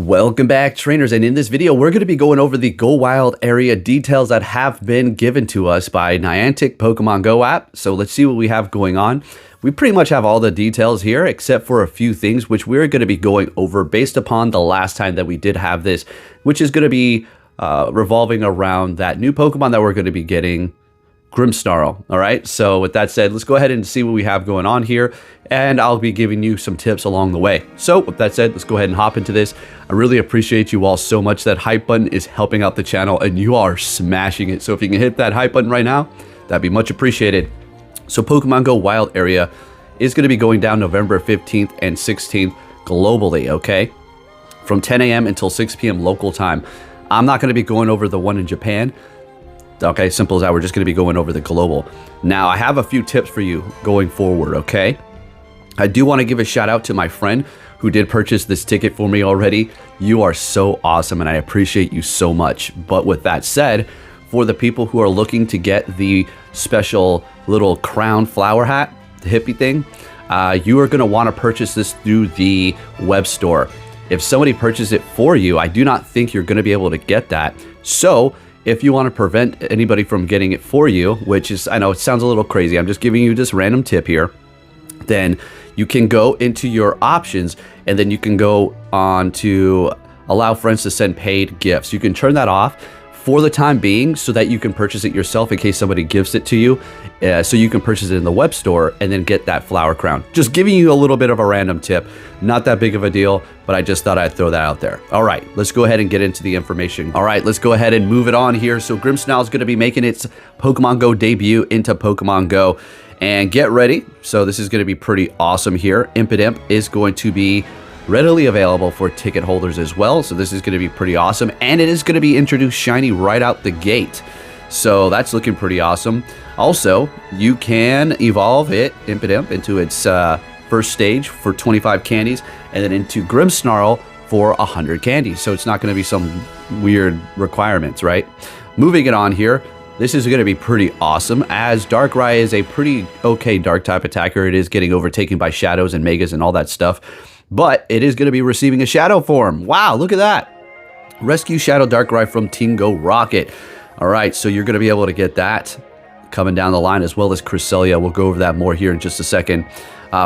Welcome back, trainers, and in this video we're going to be going over the Go Wild area details that have been given to us by Niantic Pokemon Go app. So let's see what we have going on. We pretty much have all the details here except for a few things which we're going to be going over based upon the last time that we did have this, which is going to be revolving around that new Pokemon that we're going to be getting, GRIMMSNARL. All right, so with that said, let's go ahead and see what we have going on here, and I'll be giving you some tips along the way. So with that said, let's go ahead and hop into this. I really appreciate you all so much. That hype button is helping out the channel, and you are smashing it. So if you can hit that hype button right now, that'd be much appreciated. So Pokemon Go Wild area is going to be going down November 15th and 16th globally, okay? From 10 a.m. until 6 p.m. local time. I'm not going to be going over the one in Japan. Okay, simple as that. We're just going to be going over the global. Now, I have a few tips for you going forward, okay? I do want to give a shout out to my friend who did purchase this ticket for me already. You are so awesome, and I appreciate you so much. But with that said, for the people who are looking to get the special little crown flower hat, the hippie thing, you are going to want to purchase this through the web store. If somebody purchases it for you, I do not think you're going to be able to get that. So if you want to prevent anybody from getting it for you, which is, I know it sounds a little crazy, I'm just giving you this random tip here, then you can go into your options and then you can go on to allow friends to send paid gifts. You can turn that off for the time being so that you can purchase it yourself in case somebody gives it to you. So you can purchase it in the web store and then get that flower crown. Just giving you a little bit of a random tip. Not that big of a deal, but I just thought I'd throw that out there. All right, let's go ahead and get into the information. All right, let's go ahead and move it on here. So GRIMMSNARL is going to be making its Pokemon Go debut into Pokemon Go. And get ready. So this is going to be pretty awesome here. IMPIDIMP is going to be readily available for ticket holders as well. So this is going to be pretty awesome. And it is going to be introduced shiny right out the gate. So that's looking pretty awesome. Also, you can evolve it, IMPIDIMP, into its first stage for 25 candies, and then into GRIMMSNARL for 100 candies. So it's not going to be some weird requirements, right? Moving it on here, this is going to be pretty awesome, as Darkrai is a pretty okay dark type attacker. It is getting overtaken by shadows and megas and all that stuff, but it is going to be receiving a shadow form. Wow, look at that. Rescue Shadow Darkrai from Team Go Rocket. All right, so you're going to be able to get that coming down the line, as well as Cresselia. We'll go over that more here in just a second.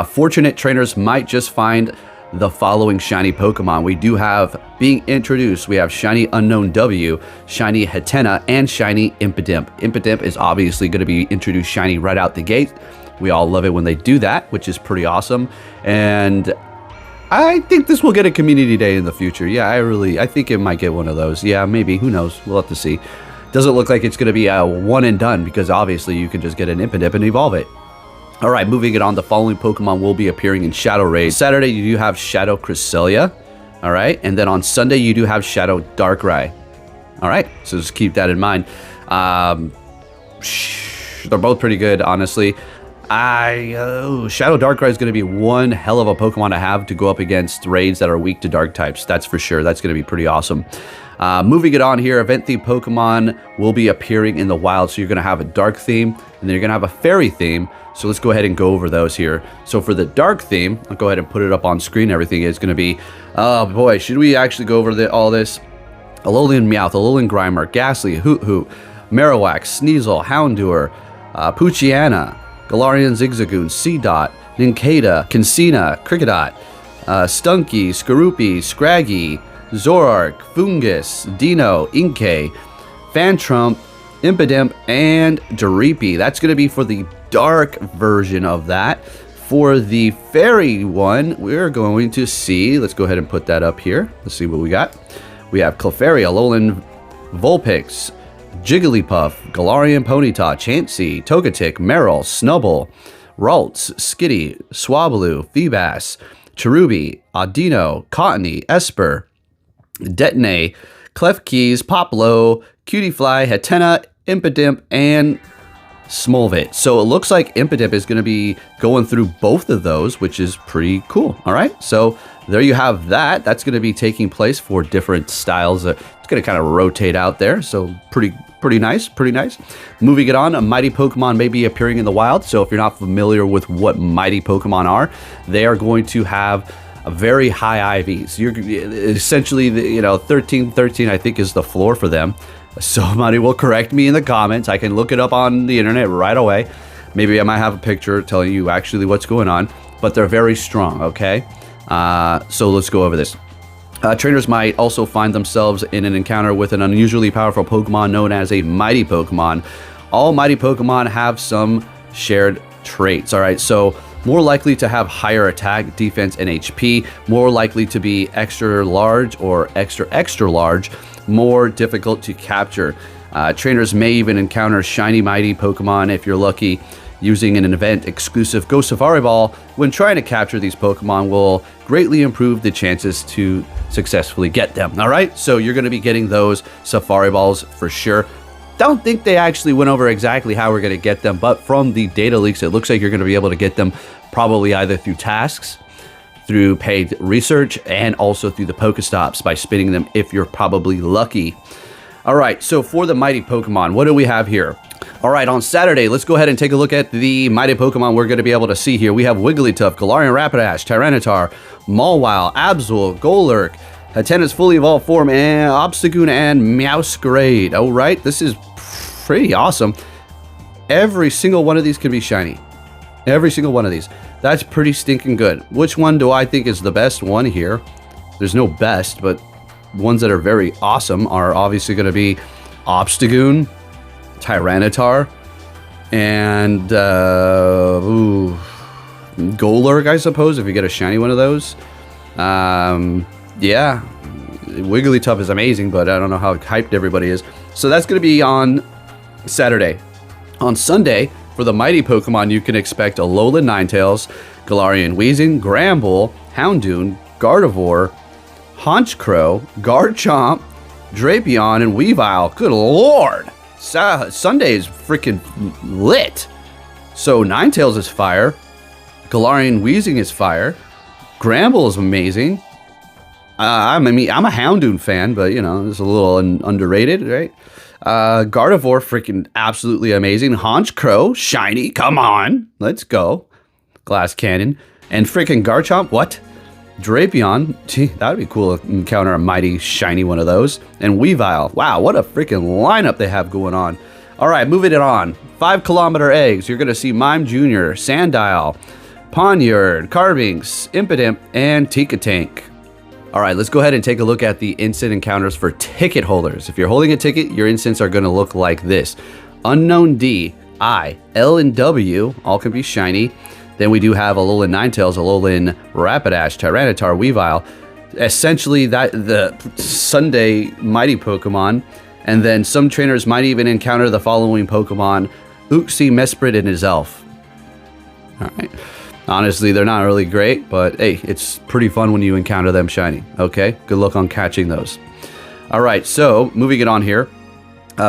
Fortunate trainers might just find the following shiny Pokemon. We do have being introduced. We have shiny Unknown W, shiny Hatenna, and shiny IMPIDIMP. IMPIDIMP is obviously going to be introduced shiny right out the gate. We all love it when they do that, which is pretty awesome. And I think this will get a community day in the future. Yeah, I think it might get one of those. Yeah, maybe. Who knows? We'll have to see. Doesn't look like it's going to be a one and done, because obviously you can just get an IMPIDIMP and evolve it. All right, moving it on, the following Pokemon will be appearing in Shadow Raid. Saturday, you do have Shadow Cresselia. All right, and then on Sunday, you do have Shadow Darkrai. All right, so just keep that in mind. They're both pretty good, honestly. Shadow Darkrai is going to be one hell of a Pokemon to have to go up against raids that are weak to dark types. That's for sure. That's going to be pretty awesome. Moving it on here, event-themed Pokemon will be appearing in the wild. So you're going to have a dark theme, and then you're going to have a fairy theme. So let's go ahead and go over those here. So for the dark theme, I'll go ahead and put it up on screen. Everything is going to be, oh boy, should we actually go over all this? Alolan Meowth, Alolan Grimer, Ghastly, Hoot, Marowak, Sneasel, Houndour, Poochyena, Galarian Zigzagoon, Seedot, Nincada, Cancina, Kricketot, Stunky, Skorupi, Scraggy, Zorark, Fungus, Dino, Inkay, Phantrump, IMPIDIMP, and Dreepy. That's going to be for the dark version of that. For the fairy one, we're going to see, let's go ahead and put that up here. Let's see what we got. We have Clefairy, Alolan Vulpix, Jigglypuff, Galarian Ponyta, Chansey, Togetic, Marill, Snubbull, Ralts, Skitty, Swablu, Feebas, Cherubi, Audino, Cottony, Esper, Detone, Klefkeys, Poplo, Cutiefly, Hatenna, IMPIDIMP, and Smolvit. So it looks like IMPIDIMP is going to be going through both of those, which is pretty cool. All right, so there you have that. That's going to be taking place for different styles. It's going to kind of rotate out there, so pretty nice, pretty nice. Moving it on, a mighty Pokemon may be appearing in the wild. So if you're not familiar with what mighty Pokemon are, they are going to have very high IVs. You're essentially, you know, 13 I think is the floor for them. Somebody will correct me in the comments. I can look it up on the internet right away. Maybe I might have a picture telling you actually what's going on, but they're very strong, okay? So let's go over this. Trainers might also find themselves in an encounter with an unusually powerful Pokemon known as a Mighty Pokemon. All Mighty Pokemon have some shared traits, all right? So more likely to have higher attack, defense, and HP, more likely to be extra large or extra large, more difficult to capture. Trainers may even encounter shiny Mighty Pokemon if you're lucky. Using an event exclusive Go Safari Ball when trying to capture these Pokemon will greatly improve the chances to successfully get them. All right, so you're going to be getting those Safari Balls for sure. Don't think they actually went over exactly how we're going to get them, but from the data leaks, it looks like you're going to be able to get them probably either through tasks, through paid research, and also through the Pokestops by spinning them if you're probably lucky. All right, so for the Mighty Pokemon, what do we have here? All right, on Saturday, let's go ahead and take a look at the Mighty Pokemon we're going to be able to see here. We have Wigglytuff, Galarian Rapidash, Tyranitar, Mawile, Absol, Golurk, Hatenna's fully evolved form, and Obstagoon and Meowscarade. All right, this is pretty awesome. Every single one of these can be shiny. Every single one of these. That's pretty stinking good. Which one do I think is the best one here? There's no best, but ones that are very awesome are obviously going to be Obstagoon, Tyranitar, and Golurk, I suppose, if you get a shiny one of those. Yeah, Wigglytuff is amazing, but I don't know how hyped everybody is. So that's going to be on Saturday. On Sunday, for the Mighty Pokemon, you can expect Alolan Ninetales, Galarian Weezing, Gramble, Houndoom, Gardevoir, Honchkrow, Garchomp, Drapion, and Weavile. Good lord! Sunday is freaking lit. So Ninetales is fire. Galarian Weezing is fire. Gramble is amazing. I mean, I'm a Houndoom fan, but you know, it's a little underrated, right? Gardevoir, freaking absolutely amazing. Honchkrow, shiny, come on, let's go. Glass Cannon, and freaking Garchomp, what? Drapion, gee, that would be cool to encounter a mighty shiny one of those. And Weavile, wow, what a freaking lineup they have going on. All right, moving it on. 5 kilometer eggs, you're going to see Mime Jr., Sandile, Ponyard, Carbinks, Impidimp, and Tikatank. All right, let's go ahead and take a look at the instant encounters for ticket holders. If you're holding a ticket, your instants are going to look like this. Unknown D, I, L, and W, all can be shiny. Then we do have Alolan Ninetales, Alolan Rapidash, Tyranitar, Weavile. Essentially, the Sunday Mighty Pokemon. And then some trainers might even encounter the following Pokemon: Uxie, Mesprit, and his elf. All right. Honestly, they're not really great, but hey, it's pretty fun when you encounter them shiny. Okay, good luck on catching those. All right, so moving it on here.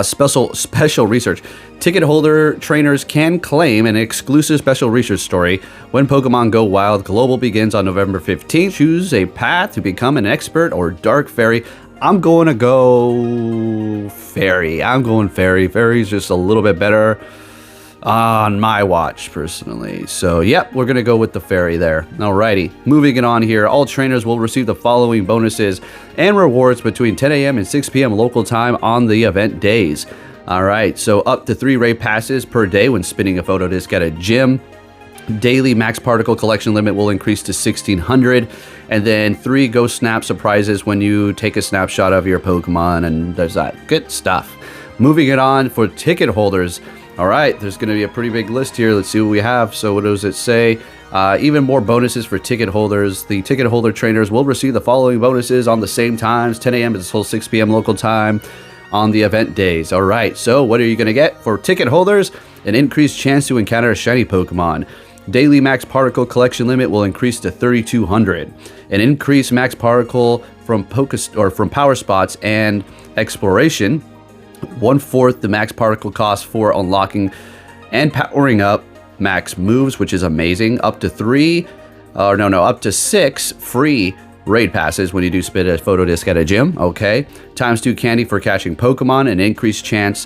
Special research. Ticket holder trainers can claim an exclusive special research story when Pokemon Go Wild Global begins on November 15th. Choose a path to become an expert or dark fairy. I'm going to go fairy. I'm going fairy. Fairy's just a little bit better on my watch, personally. So, yep, we're going to go with the fairy there. Alrighty, moving it on here. All trainers will receive the following bonuses and rewards between 10 a.m. and 6 p.m. local time on the event days. Alright, so up to 3 raid passes per day when spinning a photo disc at a gym. Daily max particle collection limit will increase to 1,600. And then 3 Ghost Snap surprises when you take a snapshot of your Pokemon, and there's that. Good stuff. Moving it on for ticket holders. All right, there's going to be a pretty big list here. Let's see what we have. So what does it say? Even more bonuses for ticket holders. The ticket holder trainers will receive the following bonuses on the same times, 10 a.m. until 6 p.m. local time on the event days. All right, so what are you going to get for ticket holders? An increased chance to encounter a shiny Pokemon. Daily max particle collection limit will increase to 3,200. An increased max particle from power spots and exploration. 1/4 the max particle cost for unlocking and powering up max moves, which is amazing. Up to 6 free raid passes when you do spit a photo disc at a gym. Okay. ×2 candy for catching Pokemon. An increased chance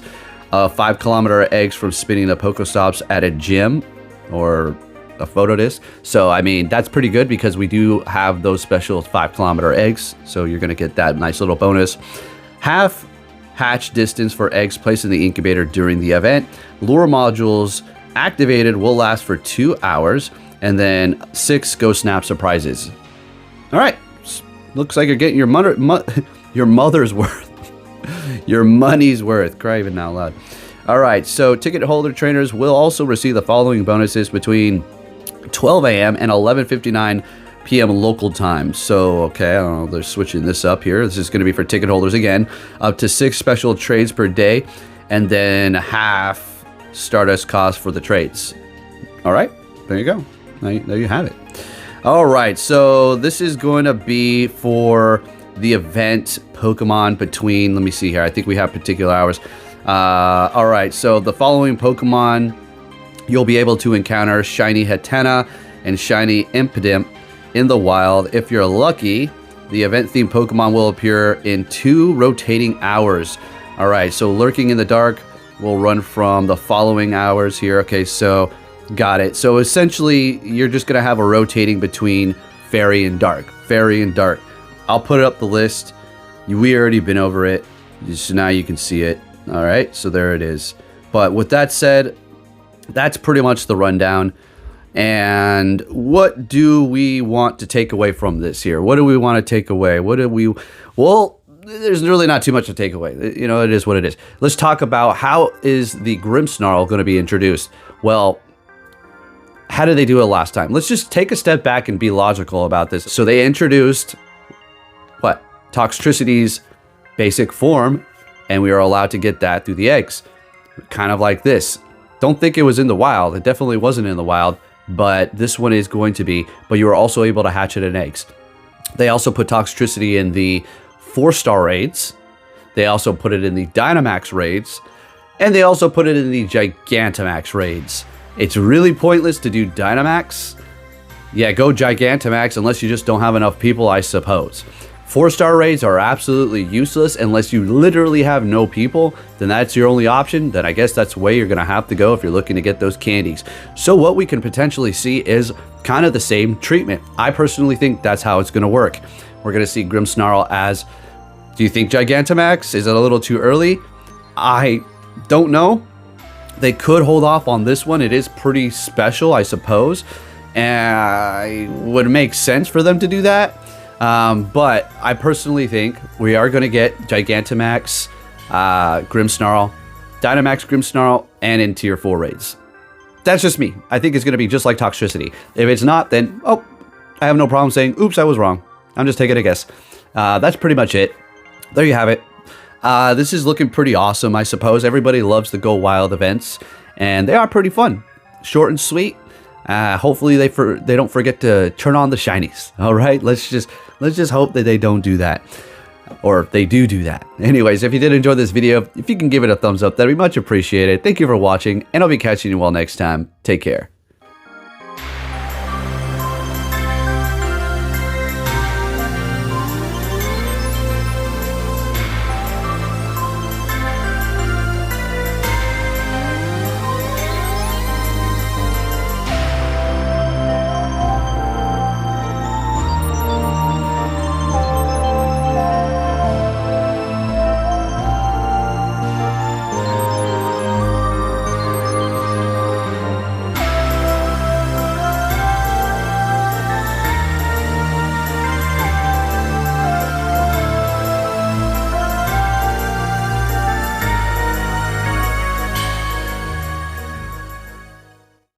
of 5 kilometer eggs from spinning the Pokestops at a gym or a photo disc. So, I mean, that's pretty good because we do have those special 5-kilometer eggs. So you're going to get that nice little bonus. Half hatch distance for eggs placed in the incubator during the event. Lure modules activated will last for 2 hours. And then 6 Go Snap surprises. All right. Looks like you're getting your mother's worth. Your money's worth. Cry even out loud. All right. So ticket holder trainers will also receive the following bonuses between 12 a.m. and 11:59 p.m. local time. So, okay, I don't know. They're switching this up here. This is going to be for ticket holders again. Up to 6 special trades per day. And then half Stardust cost for the trades. All right. There you go. There you have it. All right, so this is going to be for the event Pokemon between, let me see here. I think we have particular hours. All right, so the following Pokemon, you'll be able to encounter Shiny Hatena and Shiny Impidimp in the wild. If you're lucky, the event-themed Pokemon will appear in 2 rotating hours. All right, so Lurking in the Dark will run from the following hours here. Okay, so got it. So essentially, you're just going to have a rotating between Fairy and Dark. Fairy and Dark. I'll put up the list. We already been over it. So now you can see it. All right, so there it is. But with that said, that's pretty much the rundown. And what do we want to take away from this here? What do we want to take away? Well, there's really not too much to take away. You know, it is what it is. Let's talk about how is the Grimmsnarl going to be introduced? Well, how did they do it last time? Let's just take a step back and be logical about this. So they introduced, what? Toxtricity's basic form, and we are allowed to get that through the eggs. Kind of like this. Don't think it was in the wild. It definitely wasn't in the wild, but this one is going to be. But you are also able to hatch it in eggs. They also put Toxtricity in the 4-star raids. They also put it in the Dynamax raids. And they also put it in the Gigantamax raids. It's really pointless to do Dynamax. Yeah, go Gigantamax unless you just don't have enough people, I suppose. 4-star raids are absolutely useless unless you literally have no people. Then that's your only option. Then I guess that's the way you're going to have to go if you're looking to get those candies. So what we can potentially see is kind of the same treatment. I personally think that's how it's going to work. We're going to see Grimmsnarl as, do you think Gigantamax? Is it a little too early? I don't know. They could hold off on this one. It is pretty special, I suppose. And it would make sense for them to do that. But I personally think we are going to get Gigantamax, Grimmsnarl, Dynamax Grimmsnarl, and in Tier 4 raids. That's just me. I think it's going to be just like Toxtricity. If it's not, then, oh, I have no problem saying, oops, I was wrong. I'm just taking a guess. That's pretty much it. There you have it. This is looking pretty awesome, I suppose. Everybody loves the Go Wild events, and they are pretty fun. Short and sweet. Hopefully they don't forget to turn on the shinies. All right, let's just hope that they don't do that, or they do that. Anyways, if you did enjoy this video, if you can give it a thumbs up, that'd be much appreciated. Thank you for watching, and I'll be catching you all next time. Take care.